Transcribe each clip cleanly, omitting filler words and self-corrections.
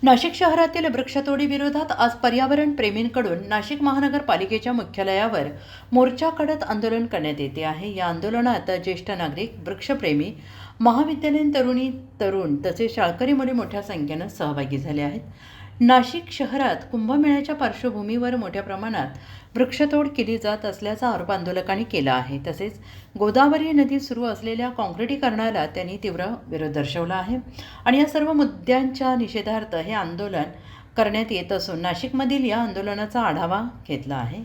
नाशिक शहरातील वृक्षतोडी विरोधात आज पर्यावरण प्रेमींकडून नाशिक महानगरपालिकेच्या मुख्यालयावर मोर्चा काढत आंदोलन करण्यात येते आहे। या आंदोलनात ज्येष्ठ नागरिक, वृक्षप्रेमी, महाविद्यालयीन तरुण तसेच शाळकरी मुले मोठ्या संख्येने सहभागी झाले आहेत। नाशिक शहरात कुंभमेळ्याच्या पार्श्वभूमीवर मोठ्या प्रमाणात वृक्षतोड केली जात असल्याचा आरोप आंदोलकांनी केला आहे। तसेच गोदावरी नदीत सुरू असलेल्या काँक्रिटीकरणाला त्यांनी तीव्र विरोध दर्शवला आहे आणि या सर्व मुद्द्यांच्या निषेधार्थ हे आंदोलन करण्यात येत असून नाशिकमधील या आंदोलनाचा आढावा घेतला आहे।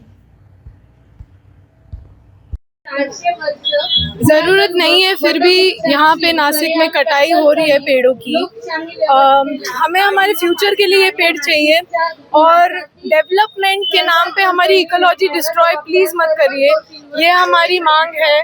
ज़रूरत नहीं है, फिर भी यहाँ पे नासिक में कटाई हो रही है पेड़ों की। हमें हमारे फ्यूचर के लिए ये पेड़ चाहिए और डेवलपमेंट के नाम पे हमारी इकोलॉजी डिस्ट्रॉय प्लीज़ मत करिए, ये हमारी मांग है।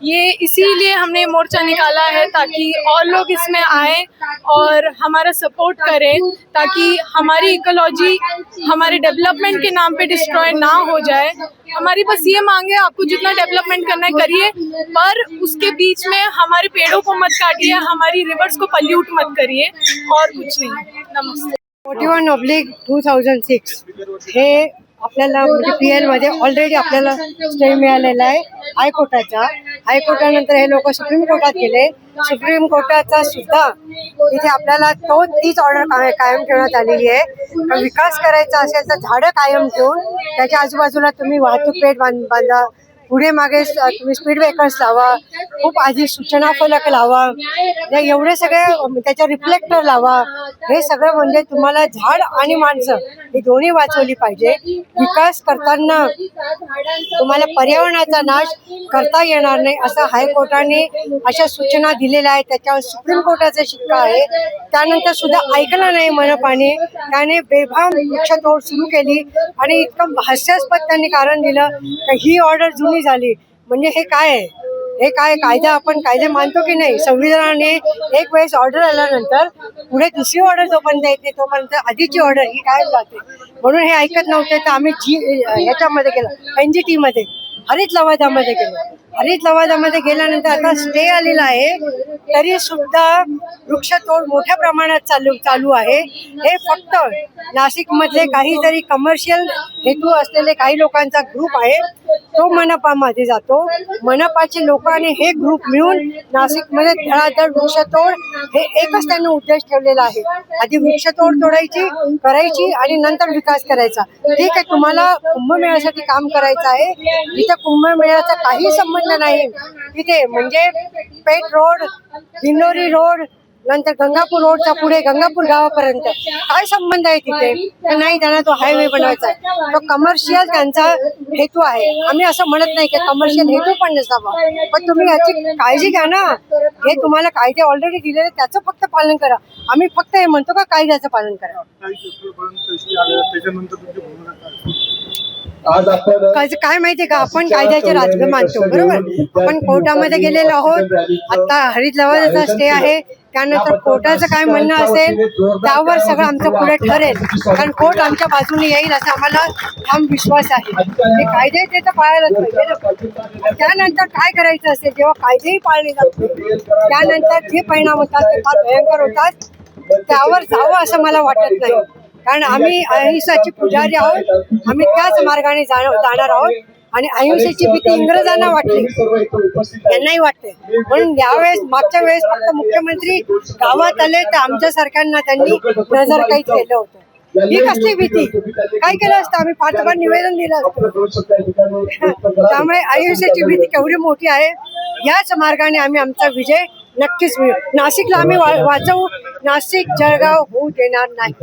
ये इसीलिए हमने मोर्चा निकाला है ताकि और लोग इसमें आए और हमारा सपोर्ट करें, ताकि हमारी इकोलॉजी हमारे डेवलपमेंट के नाम पे डिस्ट्रॉय ना हो जाए। हमारी बस ये मांग है, आपको जितना डेवलपमेंट करना है करिए, पर उसके बीच में हमारे पेड़ों को मत काटिए, हमारी रिवर्स को पल्यूट मत करिए, और कुछ नहीं। नमस्ते। 41/2006 हे आपल्याला म्हणजे PL मध्ये ऑलरेडी आपल्याला स्टे मिळालेला आहे हायकोर्टाचा। हायकोर्टानंतर हे लोक सुप्रीम कोर्टात गेले। सुप्रीम कोर्टाचा सुद्धा तिथे आपल्याला तीच ऑर्डर कायम ठेवण्यात आलेली आहे। विकास करायचा असेल तर झाडं कायम ठेवून त्याच्या आजूबाजूला तुम्ही वाहतूक पेठ बांधा, पुढे मागे तुम्ही स्पीड ब्रेकर्स लावा, खूप आधी सूचना फलक लावा, एवढे सगळे त्याच्या रिफ्लेक्टर लावा। हे सगळं म्हणजे तुम्हाला झाड आणि माणसं हे दोन्ही वाचवली पाहिजे। विकास करताना तुम्हाला पर्यावरणाचा नाश करता येणार नाही असं हायकोर्टाने अशा सूचना दिलेल्या आहेत। त्याच्यावर सुप्रीम कोर्टाचा शिक्का आहे। त्यानंतर सुद्धा ऐकलं नाही मनपाने, त्याने बेभाम वृक्षतोड सुरू केली आणि इतकं हास्यास्पद त्यांनी कारण दिलं की ही ऑर्डर जुनी झाली। म्हणजे हे काय आहे? हे काय कायदा, आपण कायदे मानतो की नाही? संविधानाने एक वेळेस ऑर्डर आल्यानंतर पुढे दुसरी ऑर्डर जोपर्यंत येते तोपर्यंत आधीची ऑर्डर ही काय जाते, म्हणून हे ऐकत नव्हते। तर आम्ही ह्याच्यामध्ये गेलो, NGT मध्ये हरित लवादामध्ये गेलो। हरित लवादामध्ये गेल्यानंतर आता स्टे आलेला आहे, तरी सुद्धा वृक्षतोड मोठ्या प्रमाणात चालू आहे। हे फक्त नाशिकमधले काहीतरी कमर्शियल हेतू असलेले काही लोकांचा ग्रुप आहे, तो मनपामध्ये जातो। मनपाचे लोक आणि हे ग्रुप मिळून नाशिकमध्ये धडाधड वृक्षतोड हे एकच त्यांनी उद्देश ठेवलेला आहे। आधी वृक्षतोड करायची आणि नंतर विकास करायचा। ठीक आहे, तुम्हाला कुंभमेळ्यासाठी काम करायचं आहे, तिथे कुंभमेळ्याचा काही संबंध नाही। तिथे म्हणजे पेठ रोड, दिंडोरी रोड, नंतर गंगापूर रोडच्या पुढे गंगापूर गावापर्यंत काय संबंध आहे तिथे? नाही, त्यांना तो हायवे बनवायचा आहे, तो कमर्शियल त्यांचा हेतू आहे। आम्ही असं म्हणत नाही की कमर्शियल हेतू पण नसावा, पण तुम्ही याची काळजी घ्या ना। हे तुम्हाला कायदे ऑलरेडी दिलेले त्याचं फक्त पालन करा। आम्ही फक्त हे म्हणतो का कायद्याचं पालन करा। काय माहितीये का, आपण कायद्याचे राजकीय मानतो, बरोबर? आपण कोर्टामध्ये गेलेलो आहोत। आता हरित लवादाचा स्टे आहे, त्यानंतर कोर्टाचं काय म्हणणं असेल त्यावर सगळं आमचं पुढे ठरेल, कारण कोर्ट आमच्या बाजूने येईल असा आम्हाला ठाम विश्वास आहे। हे कायदे ते तर पाळायलाच पाहिजे ना। त्यानंतर काय करायचं असेल, जेव्हा कायदेही पाळले जाते त्यानंतर जे परिणाम होतात ते फार भयंकर होतात। त्यावर जावं असं मला वाटत नाही, कारण आम्ही अहिंसाची पुजारी आहोत। आम्ही त्याच मार्गाने जाणार आहोत आणि अहिंसेची भीती इंग्रजांना वाटली, त्यांनाही वाटते। म्हणून यावेळेस मागच्या वेळेस फक्त मुख्यमंत्री गावात आले तर आमच्या सरकारनं त्यांनी नजर कैद केलं होतं। ही कसली भीती? काय केलं असतं? आम्ही पाठबळ निवेदन दिलं असतं। त्यामुळे अहिंसेची भीती केवढी मोठी आहे, याच मार्गाने आम्ही आमचा विजय नक्कीच मिळवू। नाशिकला आम्ही वाचवू, नाशिक जळगाव होऊ देणार नाही।